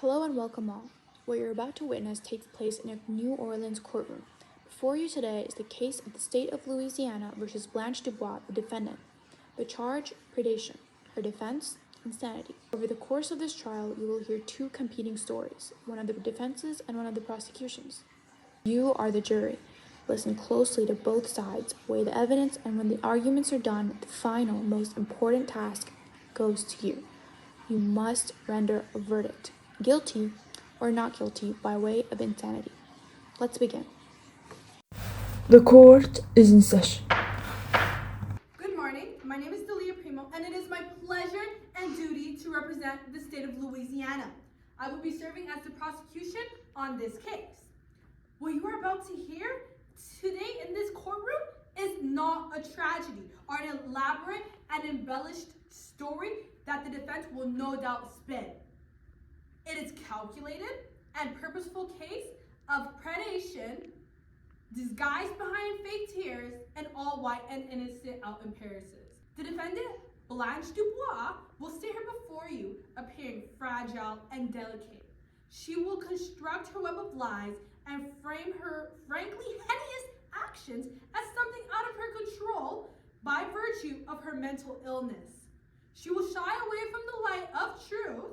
Hello and welcome all. What you're about to witness takes place in a New Orleans courtroom. Before you today is the case of the state of Louisiana versus Blanche Dubois, the defendant. The charge, predation. Her defense, insanity. Over the course of this trial, you will hear two competing stories, one of the defenses and one of the prosecutions. You are the jury. Listen closely to both sides, weigh the evidence, and when the arguments are done, the final, most important task goes to you. You must render a verdict, guilty or not guilty, by way of insanity. Let's begin. The court is in session. Good morning. My name is Delia Primo, and it is my pleasure and duty to represent the state of Louisiana. I will be serving as the prosecution on this case. What you are about to hear today in this courtroom is not a tragedy or an elaborate and embellished story that the defense will no doubt spin. It is calculated and purposeful case of predation disguised behind fake tears and all white and innocent out appearances. The defendant, Blanche Dubois, will sit here before you appearing fragile and delicate. She will construct her web of lies and frame her frankly hideous actions as something out of her control by virtue of her mental illness. She will shy away from the light of truth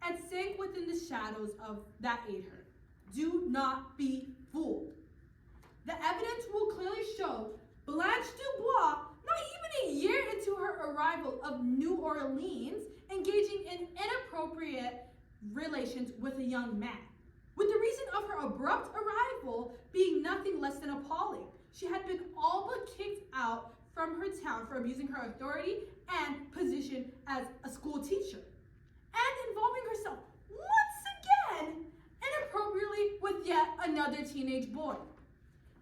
and sink within the shadows of that aid her. Do not be fooled. The evidence will clearly show Blanche Dubois, not even a year into her arrival of New Orleans, engaging in inappropriate relations with a young man, with the reason of her abrupt arrival being nothing less than appalling. She had been all but kicked out from her town for abusing her authority and position as a school teacher, and involving herself once again inappropriately with yet another teenage boy.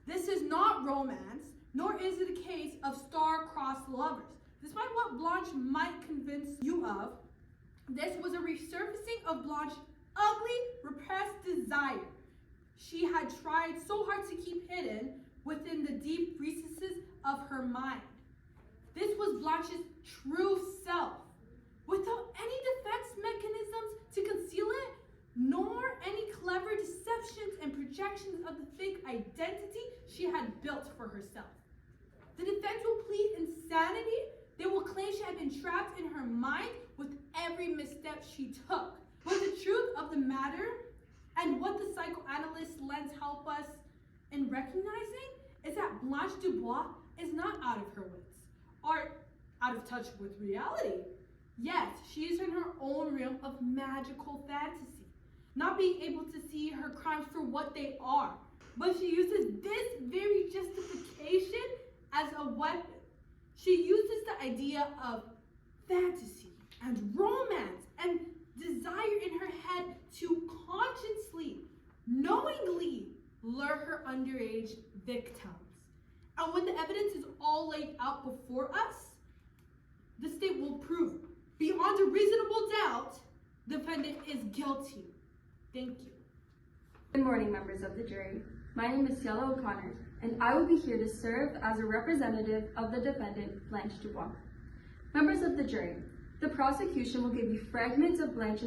This is not romance, nor is it a case of star-crossed lovers. Despite what Blanche might convince you of, this was a resurfacing of Blanche's ugly, repressed desire she had tried so hard to keep hidden within the deep recesses of her mind. This was Blanche's true self, without any defense mechanisms to conceal it, nor any clever deceptions and projections of the fake identity she had built for herself. The defense will plead insanity. They will claim she had been trapped in her mind with every misstep she took. But the truth of the matter, and what the psychoanalyst lens help us in recognizing, is that Blanche Dubois is not out of her wits, or out of touch with reality. Yes, she is in her own realm of magical fantasy, not being able to see her crimes for what they are. But she uses this very justification as a weapon. She uses the idea of fantasy and romance and desire in her head to consciously, knowingly lure her underage victims. And when the evidence is all laid out before us, the state will prove beyond a reasonable doubt the defendant is guilty. Thank you. Good morning, members of the jury. My name is Ciela O'Connor, and I will be here to serve as a representative of the defendant, Blanche Dubois. Members of the jury, the prosecution will give you fragments of Blanche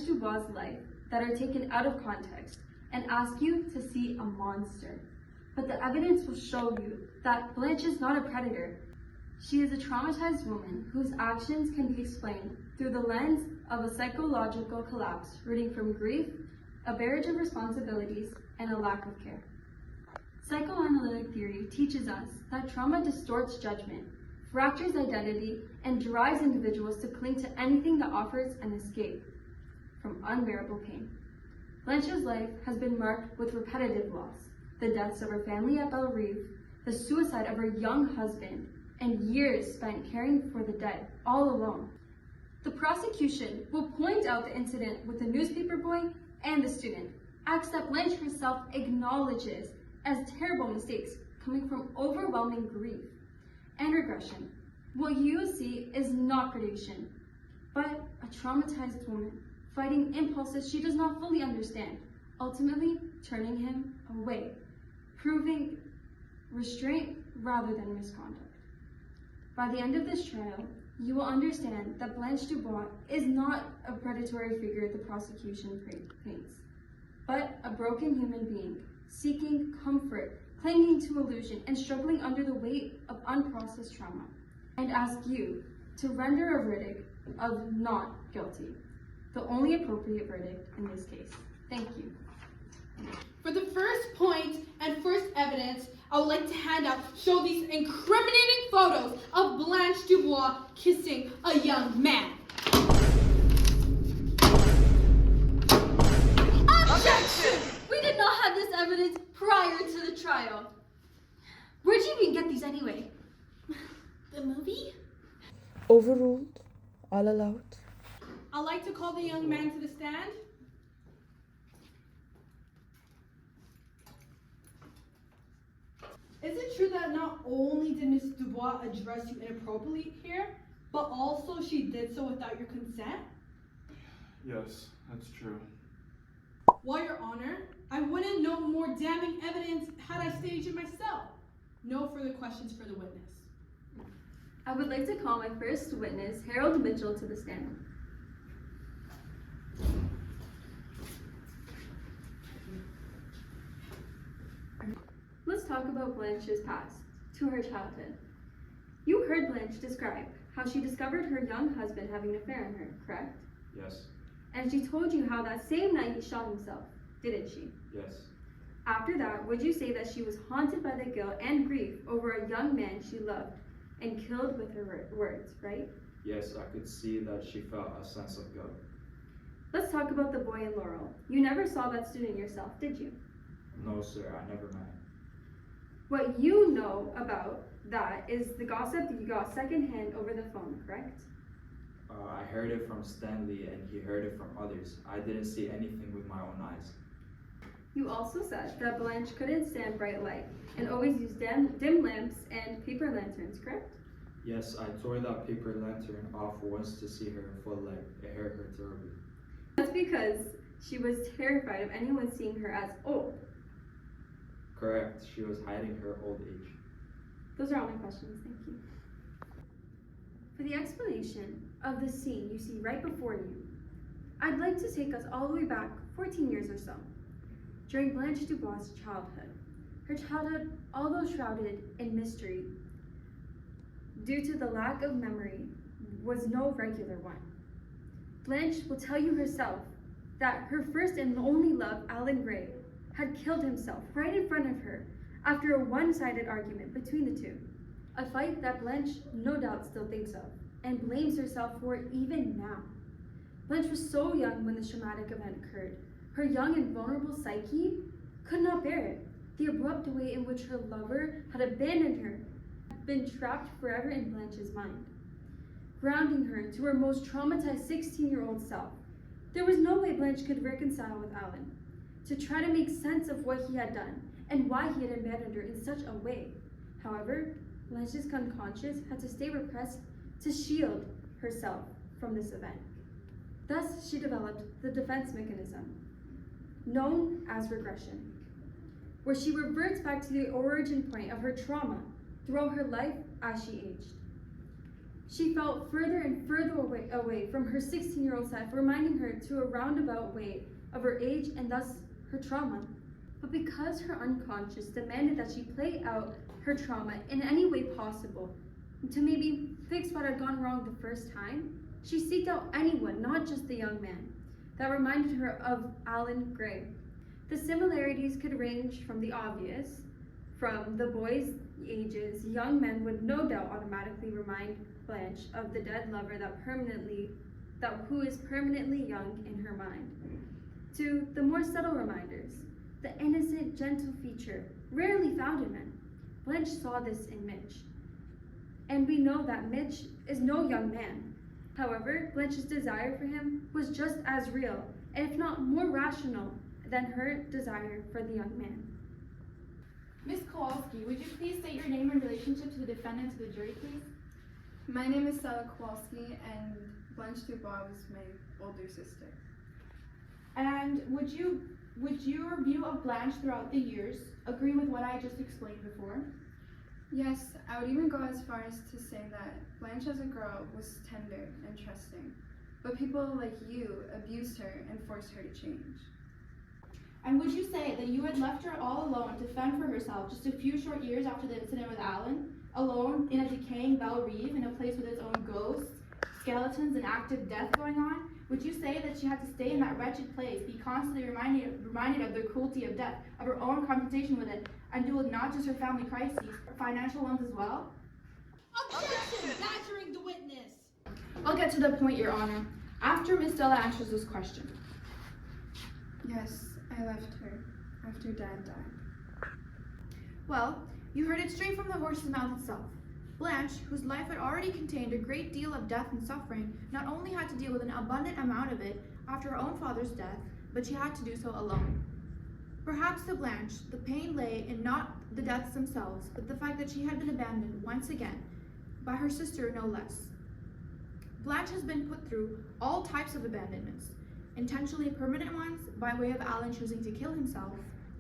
Dubois' life that are taken out of context and ask you to see a monster. But the evidence will show you that Blanche is not a predator. She is a traumatized woman whose actions can be explained through the lens of a psychological collapse rooting from grief, a barrage of responsibilities, and a lack of care. Psychoanalytic theory teaches us that trauma distorts judgment, fractures identity, and drives individuals to cling to anything that offers an escape from unbearable pain. Blanche's life has been marked with repetitive loss, the deaths of her family at Belle-Rive, the suicide of her young husband, and years spent caring for the dead, all alone. The prosecution will point out the incident with the newspaper boy and the student, acts that Blanche herself acknowledges as terrible mistakes coming from overwhelming grief and regression. What you see is not predation, but a traumatized woman fighting impulses she does not fully understand, ultimately turning him away, proving restraint rather than misconduct. By the end of this trial, you will understand that Blanche Dubois is not a predatory figure the prosecution paints, but a broken human being, seeking comfort, clinging to illusion, and struggling under the weight of unprocessed trauma, and ask you to render a verdict of not guilty, the only appropriate verdict in this case. Thank you. For the first point and first evidence, I would like to show these incriminating photos of Blanche Dubois kissing a young man. Objection! We did not have this evidence prior to the trial. Where'd you even get these anyway? The movie? Overruled. All allowed. I'd like to call the young man to the stand. Is it true that not only did Ms. Dubois address you inappropriately here, but also she did so without your consent? Yes, that's true. Well, Your Honor, I wouldn't know more damning evidence had I staged it myself. No further questions for the witness. I would like to call my first witness, Harold Mitchell, to the stand. Let's talk about Blanche's past, to her childhood. You heard Blanche describe how she discovered her young husband having an affair on her, correct? Yes. And she told you how that same night he shot himself, didn't she? Yes. After that, would you say that she was haunted by the guilt and grief over a young man she loved and killed with her words, right? Yes, I could see that she felt a sense of guilt. Let's talk about the boy in Laurel. You never saw that student yourself, did you? No, sir, I never met him. What you know about that is the gossip that you got secondhand over the phone, correct? I heard it from Stanley and he heard it from others. I didn't see anything with my own eyes. You also said that Blanche couldn't stand bright light and always used dim lamps and paper lanterns, correct? Yes, I tore that paper lantern off once to see her full light. It hurt her terribly. That's because she was terrified of anyone seeing her as old. Correct, she was hiding her old age. Those are all my questions, thank you. For the explanation of the scene you see right before you, I'd like to take us all the way back 14 years or so, during Blanche Dubois' childhood. Her childhood, although shrouded in mystery, due to the lack of memory, was no regular one. Blanche will tell you herself that her first and only love, Alan Gray, had killed himself right in front of her after a one-sided argument between the two. A fight that Blanche no doubt still thinks of and blames herself for even now. Blanche was so young when this traumatic event occurred. Her young and vulnerable psyche could not bear it. The abrupt way in which her lover had abandoned her had been trapped forever in Blanche's mind, grounding her to her most traumatized 16-year-old self. There was no way Blanche could reconcile with Alan, to try to make sense of what he had done and why he had abandoned her in such a way. However, Blanche's unconscious had to stay repressed to shield herself from this event. Thus, she developed the defense mechanism known as regression, where she reverts back to the origin point of her trauma throughout her life as she aged. She felt further and further away from her 16-year-old self, reminding her to a roundabout way of her age and thus her trauma. But because her unconscious demanded that she play out her trauma in any way possible to maybe fix what had gone wrong the first time, she sought out anyone, not just the young man, that reminded her of Alan Gray. The similarities could range from the obvious, from the boys' ages. Young men would no doubt automatically remind Blanche of the dead lover who is permanently young in her mind, to the more subtle reminders, the innocent, gentle feature rarely found in men. Blanche saw this in Mitch, and we know that Mitch is no young man. However, Blanche's desire for him was just as real, if not more rational, than her desire for the young man. Ms. Kowalski, would you please state your name and relationship to the defendant to the jury, please? My name is Stella Kowalski, and Blanche Dubois was my older sister. And would your view of Blanche throughout the years agree with what I just explained before? Yes, I would even go as far as to say that Blanche as a girl was tender and trusting. But people like you abused her and forced her to change. And would you say that you had left her all alone to fend for herself just a few short years after the incident with Alan? Alone in a decaying Belle Reve in a place with its own ghosts, skeletons, and active death going on? Would you say that she had to stay in that wretched place, be constantly reminded of the cruelty of death, of her own confrontation with it, and deal with not just her family crises, but financial ones as well? Objection! Badgering the witness! I'll get to the point, Your Honor, after Miss Stella answers this question. Yes, I left her after Dad died. Well, you heard it straight from the horse's mouth itself. Blanche, whose life had already contained a great deal of death and suffering, not only had to deal with an abundant amount of it after her own father's death, but she had to do so alone. Perhaps to Blanche, the pain lay in not the deaths themselves, but the fact that she had been abandoned once again, by her sister no less. Blanche has been put through all types of abandonments, intentionally permanent ones by way of Alan choosing to kill himself,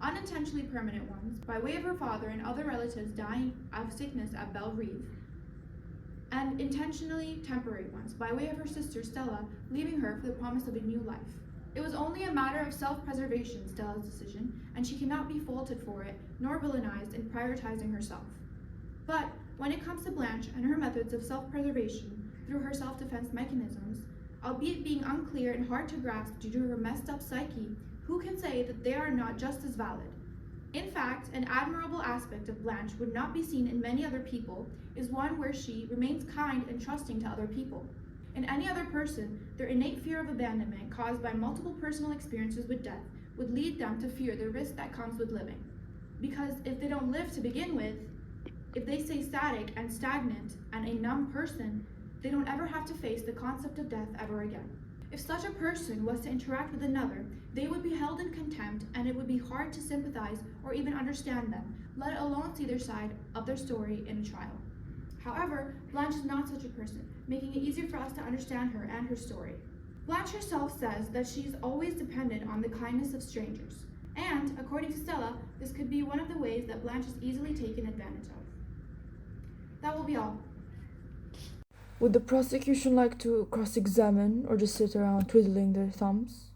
unintentionally permanent ones by way of her father and other relatives dying of sickness at Belle Reve, and intentionally temporary ones by way of her sister Stella leaving her for the promise of a new life. It was only a matter of self-preservation, Stella's decision, and she cannot be faulted for it, nor villainized in prioritizing herself. But when it comes to Blanche and her methods of self-preservation through her self-defense mechanisms, albeit being unclear and hard to grasp due to her messed up psyche, who can say that they are not just as valid? In fact, an admirable aspect of Blanche would not be seen in many other people is one where she remains kind and trusting to other people. In any other person, their innate fear of abandonment caused by multiple personal experiences with death would lead them to fear the risk that comes with living. Because if they don't live to begin with, if they stay static and stagnant and a numb person, they don't ever have to face the concept of death ever again. If such a person was to interact with another, they would be held in contempt and it would be hard to sympathize or even understand them, let alone see their side of their story in a trial. However, Blanche is not such a person, making it easier for us to understand her and her story. Blanche herself says that she is always dependent on the kindness of strangers, and, according to Stella, this could be one of the ways that Blanche is easily taken advantage of. That will be all. Would the prosecution like to cross-examine or just sit around twiddling their thumbs?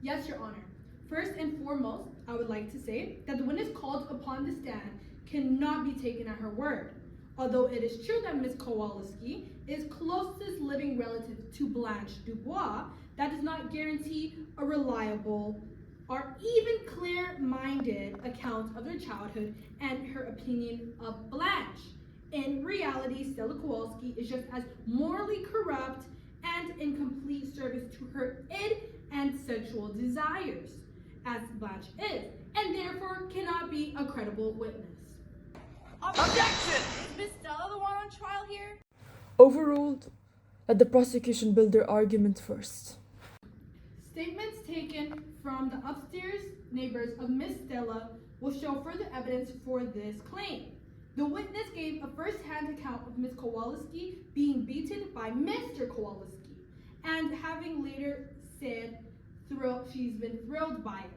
Yes, Your Honor. First and foremost, I would like to say that the witness called upon the stand cannot be taken at her word. Although it is true that Ms. Kowalski is closest living relative to Blanche Dubois, that does not guarantee a reliable or even clear-minded account of their childhood and her opinion of Blanche. In reality, Stella Kowalski is just as morally corrupt and in complete service to her id and sexual desires as Blanche is, and therefore cannot be a credible witness. Objection! Is Miss Stella the one on trial here? Overruled. Let the prosecution build their argument first. Statements taken from the upstairs neighbors of Miss Stella will show further evidence for this claim. The witness gave a first-hand account of Miss Kowalski being beaten by Mr. Kowalski, and having later said she's been thrilled by it.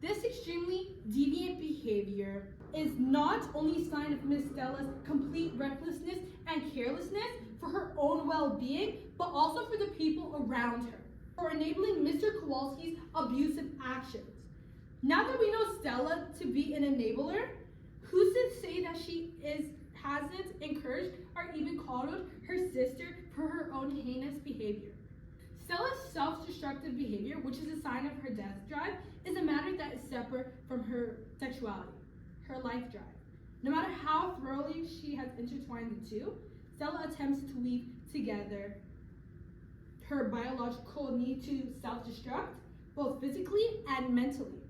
This extremely deviant behavior is not only a sign of Miss Stella's complete recklessness and carelessness for her own well-being, but also for the people around her, for enabling Mr. Kowalski's abusive actions. Now that we know Stella to be an enabler, who's to say that she hasn't encouraged or even coddled her sister for her own heinous behavior? Stella's self-destructive behavior, which is a sign of her death drive, is a matter that is separate from her sexuality, her life drive. No matter how thoroughly she has intertwined the two, Stella attempts to weave together her biological need to self-destruct, both physically and mentally.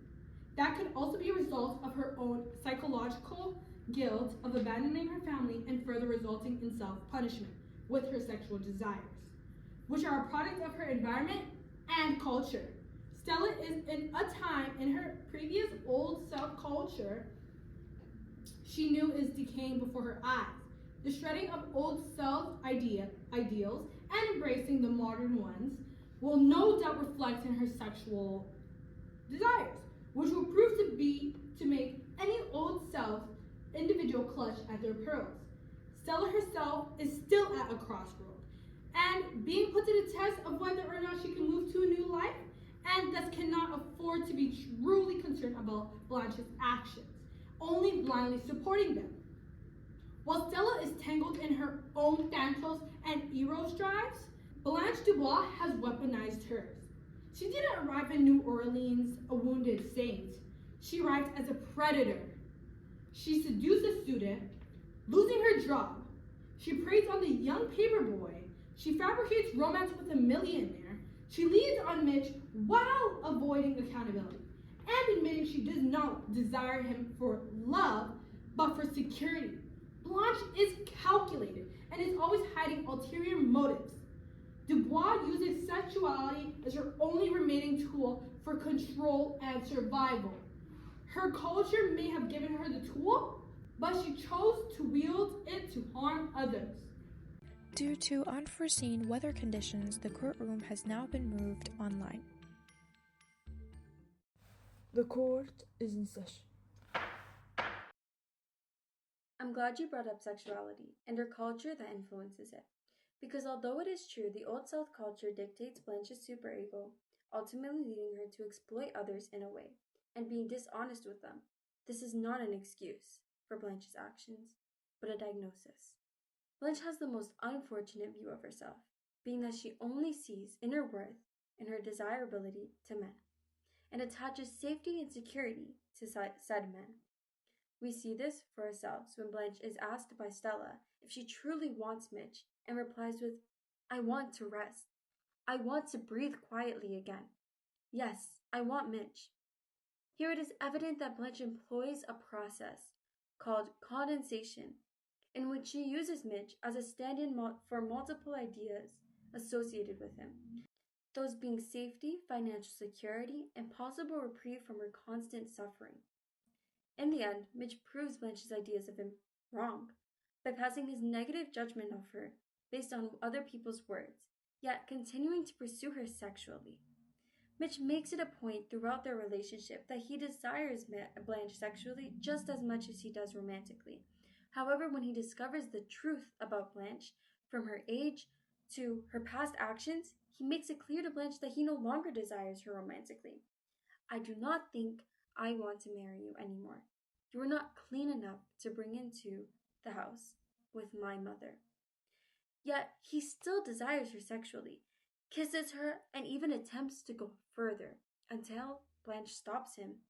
That could also be a result of her own psychological guilt of abandoning her family and further resulting in self-punishment with her sexual desires, which are a product of her environment and culture. Stella is in a time in her previous old self-culture she knew is decaying before her eyes. The shredding of old self-ideals and embracing the modern ones will no doubt reflect in her sexual desires, which will prove to make any old self individual clutch at their pearls. Stella herself is still at a crossroad and being put to the test of whether or not she can move to a new life and thus cannot afford to be truly concerned about Blanche's actions, only blindly supporting them. While Stella is tangled in her own Thanatos and Eros drives, Blanche Dubois has weaponized hers. She didn't arrive in New Orleans a wounded saint. She arrived as a predator. She seduced a student, losing her job. She preys on the young paperboy. She fabricates romance with a millionaire. She leads on Mitch while avoiding accountability and admitting she does not desire him for love, but for security. Blanche is calculated and is always hiding ulterior motives. Dubois uses sexuality as her only remaining tool for control and survival. Her culture may have given her the tool, but she chose to wield it to harm others. Due to unforeseen weather conditions, the courtroom has now been moved online. The court is in session. I'm glad you brought up sexuality and her culture that influences it. Because although it is true the Old South culture dictates Blanche's superego, ultimately leading her to exploit others in a way, and being dishonest with them, this is not an excuse for Blanche's actions, but a diagnosis. Blanche has the most unfortunate view of herself, being that she only sees inner worth in her desirability to men, and attaches safety and security to said men. We see this for ourselves when Blanche is asked by Stella if she truly wants Mitch and replies with, "I want to rest. I want to breathe quietly again. Yes, I want Mitch." Here it is evident that Blanche employs a process called condensation, in which she uses Mitch as a stand-in for multiple ideas associated with him, those being safety, financial security, and possible reprieve from her constant suffering. In the end, Mitch proves Blanche's ideas of him wrong by passing his negative judgment of her based on other people's words, yet continuing to pursue her sexually. Mitch makes it a point throughout their relationship that he desires Blanche sexually just as much as he does romantically. However, when he discovers the truth about Blanche, from her age to her past actions, he makes it clear to Blanche that he no longer desires her romantically. "I do not think I want to marry you anymore. You are not clean enough to bring into the house with my mother." Yet he still desires her sexually, kisses her, and even attempts to go further until Blanche stops him.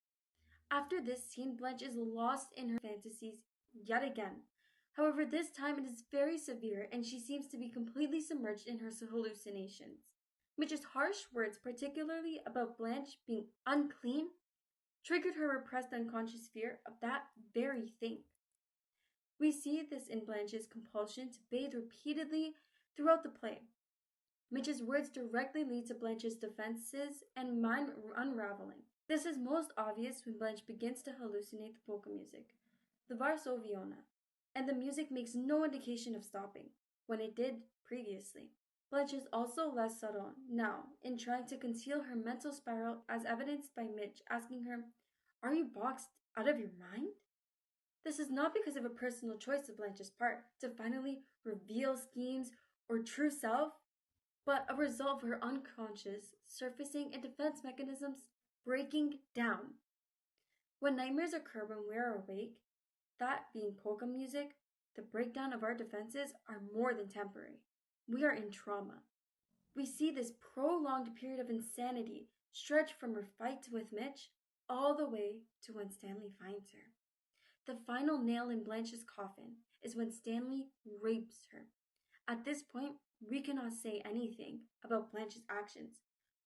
After this scene, Blanche is lost in her fantasies yet again. However, this time it is very severe and she seems to be completely submerged in her hallucinations. Mitch's harsh words, particularly about Blanche being unclean, triggered her repressed unconscious fear of that very thing. We see this in Blanche's compulsion to bathe repeatedly throughout the play. Mitch's words directly lead to Blanche's defenses and mind unraveling. This is most obvious when Blanche begins to hallucinate the polka music, the Varsoviona, and the music makes no indication of stopping, when it did previously. Blanche is also less subtle now in trying to conceal her mental spiral, as evidenced by Mitch asking her, "Are you boxed out of your mind?" This is not because of a personal choice of Blanche's part to finally reveal schemes or true self, but a result of her unconscious surfacing and defense mechanisms breaking down. When nightmares occur when we are awake, that being polka music, the breakdown of our defenses are more than temporary. We are in trauma. We see this prolonged period of insanity stretch from her fight with Mitch all the way to when Stanley finds her. The final nail in Blanche's coffin is when Stanley rapes her. At this point, we cannot say anything about Blanche's actions,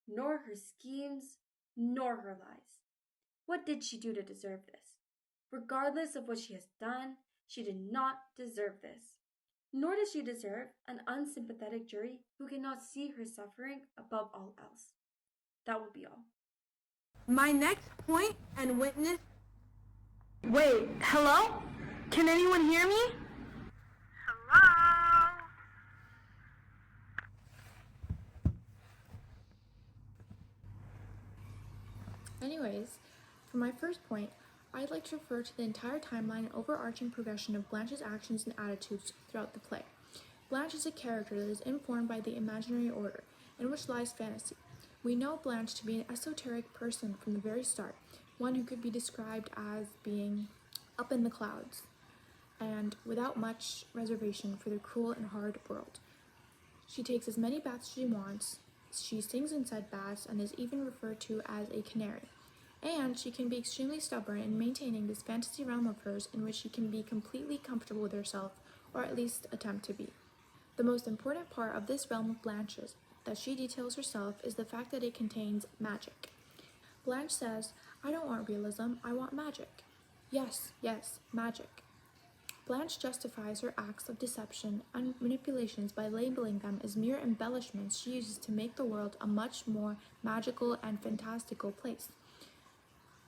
nor her schemes, nor her lies. What did she do to deserve this? Regardless of what she has done, she did not deserve this. Nor does she deserve an unsympathetic jury who cannot see her suffering above all else. That will be all. My next point and witness. Wait, hello? Can anyone hear me? Hello? Anyways, for my first point, I'd like to refer to the entire timeline and overarching progression of Blanche's actions and attitudes throughout the play. Blanche is a character that is informed by the imaginary order, in which lies fantasy. We know Blanche to be an esoteric person from the very start, one who could be described as being up in the clouds, and without much reservation for the cruel and hard world. She takes as many baths as she wants, she sings in said baths, and is even referred to as a canary. And she can be extremely stubborn in maintaining this fantasy realm of hers in which she can be completely comfortable with herself, or at least attempt to be. The most important part of this realm of Blanche's that she details herself is the fact that it contains magic. Blanche says, "I don't want realism, I want magic." Yes, magic. Blanche justifies her acts of deception and manipulations by labeling them as mere embellishments she uses to make the world a much more magical and fantastical place.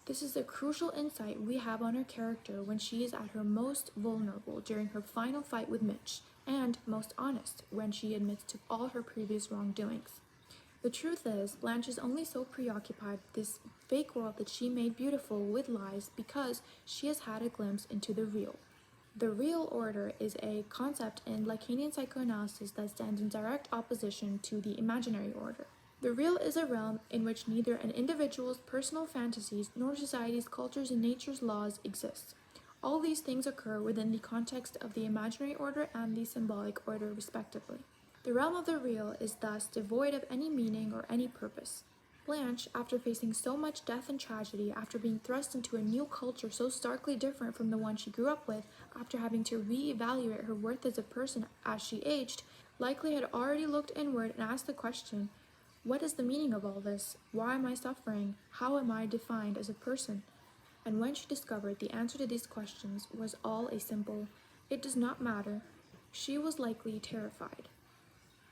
This is a crucial insight we have on her character when she is at her most vulnerable during her final fight with Mitch, and most honest when she admits to all her previous wrongdoings. The truth is, Blanche is only so preoccupied with this fake world that she made beautiful with lies because she has had a glimpse into the real. The real order is a concept in Lacanian psychoanalysis that stands in direct opposition to the imaginary order. The real is a realm in which neither an individual's personal fantasies nor society's cultures and nature's laws exist. All these things occur within the context of the imaginary order and the symbolic order, respectively. The realm of the real is thus devoid of any meaning or any purpose. Blanche, after facing so much death and tragedy, after being thrust into a new culture so starkly different from the one she grew up with, after having to re-evaluate her worth as a person as she aged, likely had already looked inward and asked the question, what is the meaning of all this? Why am I suffering? How am I defined as a person? And when she discovered the answer to these questions was all a simple, it does not matter, she was likely terrified.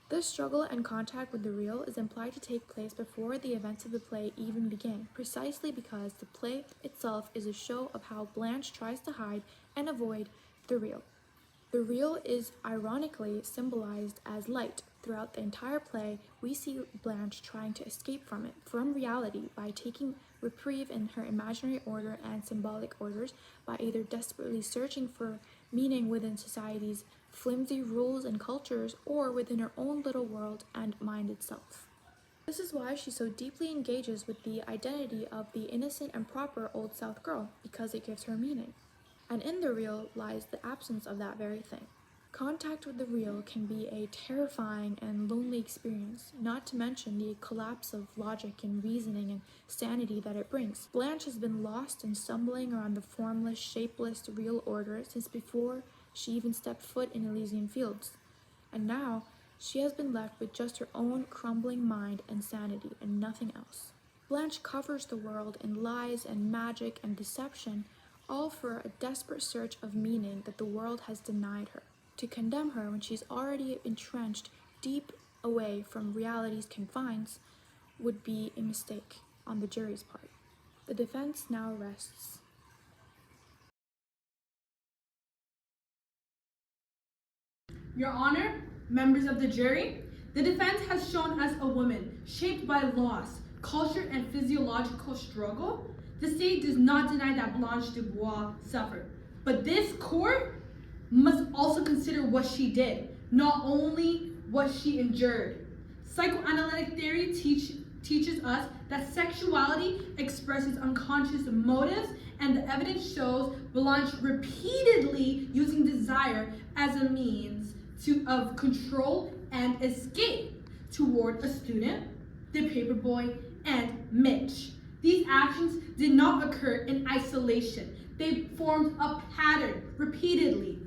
This struggle and contact with the real is implied to take place before the events of the play even begin, precisely because the play itself is a show of how Blanche tries to hide and avoid the real. The real is ironically symbolized as light. Throughout the entire play, we see Blanche trying to escape from it, from reality, by taking reprieve in her imaginary order and symbolic orders, by either desperately searching for meaning within society's flimsy rules and cultures, or within her own little world and mind itself. This is why she so deeply engages with the identity of the innocent and proper Old South girl, because it gives her meaning. And in the real lies the absence of that very thing. Contact with the real can be a terrifying and lonely experience, not to mention the collapse of logic and reasoning and sanity that it brings. Blanche has been lost and stumbling around the formless, shapeless, real order since before she even stepped foot in Elysian Fields. And now, she has been left with just her own crumbling mind and sanity and nothing else. Blanche covers the world in lies and magic and deception, all for a desperate search of meaning that the world has denied her. To condemn her when she's already entrenched deep away from reality's confines would be a mistake on the jury's part. The defense now rests. Your Honor, members of the jury, the defense has shown us a woman shaped by loss, culture, and physiological struggle. The state does not deny that Blanche Dubois suffered, but this court must also consider what she did, not only what she endured. Psychoanalytic theory teaches us that sexuality expresses unconscious motives, and the evidence shows Blanche repeatedly using desire as a means of control and escape toward a student, the paperboy, and Mitch. These actions did not occur in isolation. They formed a pattern repeatedly.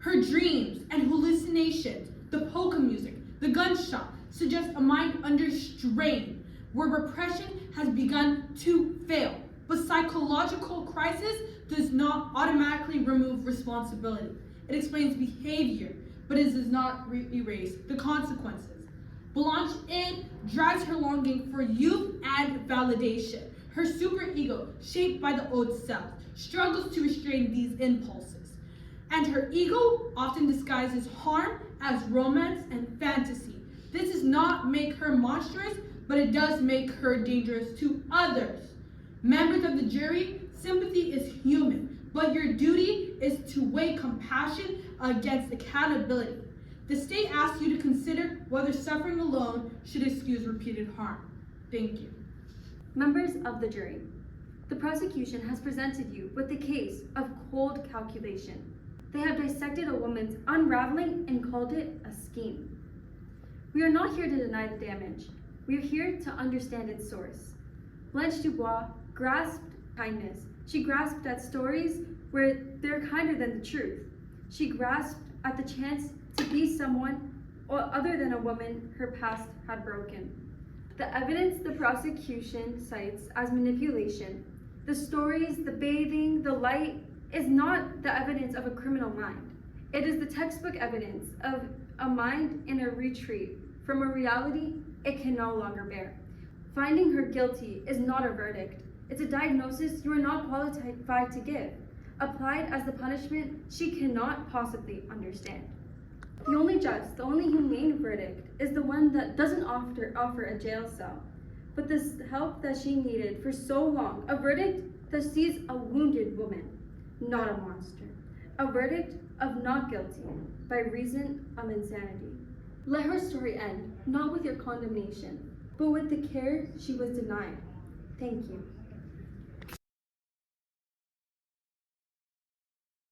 Her dreams and hallucinations, the polka music, the gunshot, suggest a mind under strain, where repression has begun to fail. But psychological crisis does not automatically remove responsibility. It explains behavior, but it does not erase the consequences. Blanche in drives her longing for youth and validation. Her superego, shaped by the old self, struggles to restrain these impulses. And her ego often disguises harm as romance and fantasy. This does not make her monstrous, but it does make her dangerous to others. Members of the jury, Sympathy is human, but your duty is to weigh compassion against accountability. The state asks you to consider whether suffering alone should excuse repeated harm. Thank you. Members of the jury, the prosecution has presented you with the case of cold calculation. They have dissected a woman's unraveling and called it a scheme. We are not here to deny the damage. We are here to understand its source. Blanche Dubois grasped kindness. She grasped at stories where they're kinder than the truth. She grasped at the chance to be someone other than a woman her past had broken. The evidence the prosecution cites as manipulation, the stories, the bathing, the light, is not the evidence of a criminal mind. It is the textbook evidence of a mind in a retreat from a reality it can no longer bear. Finding her guilty is not a verdict. It's a diagnosis you are not qualified to give, applied as the punishment she cannot possibly understand. The only just, the only humane verdict is the one that doesn't offer a jail cell, but the help that she needed for so long, a verdict that sees a wounded woman, not a monster, a verdict of not guilty by reason of insanity. Let her story end, not with your condemnation, but with the care she was denied. Thank you.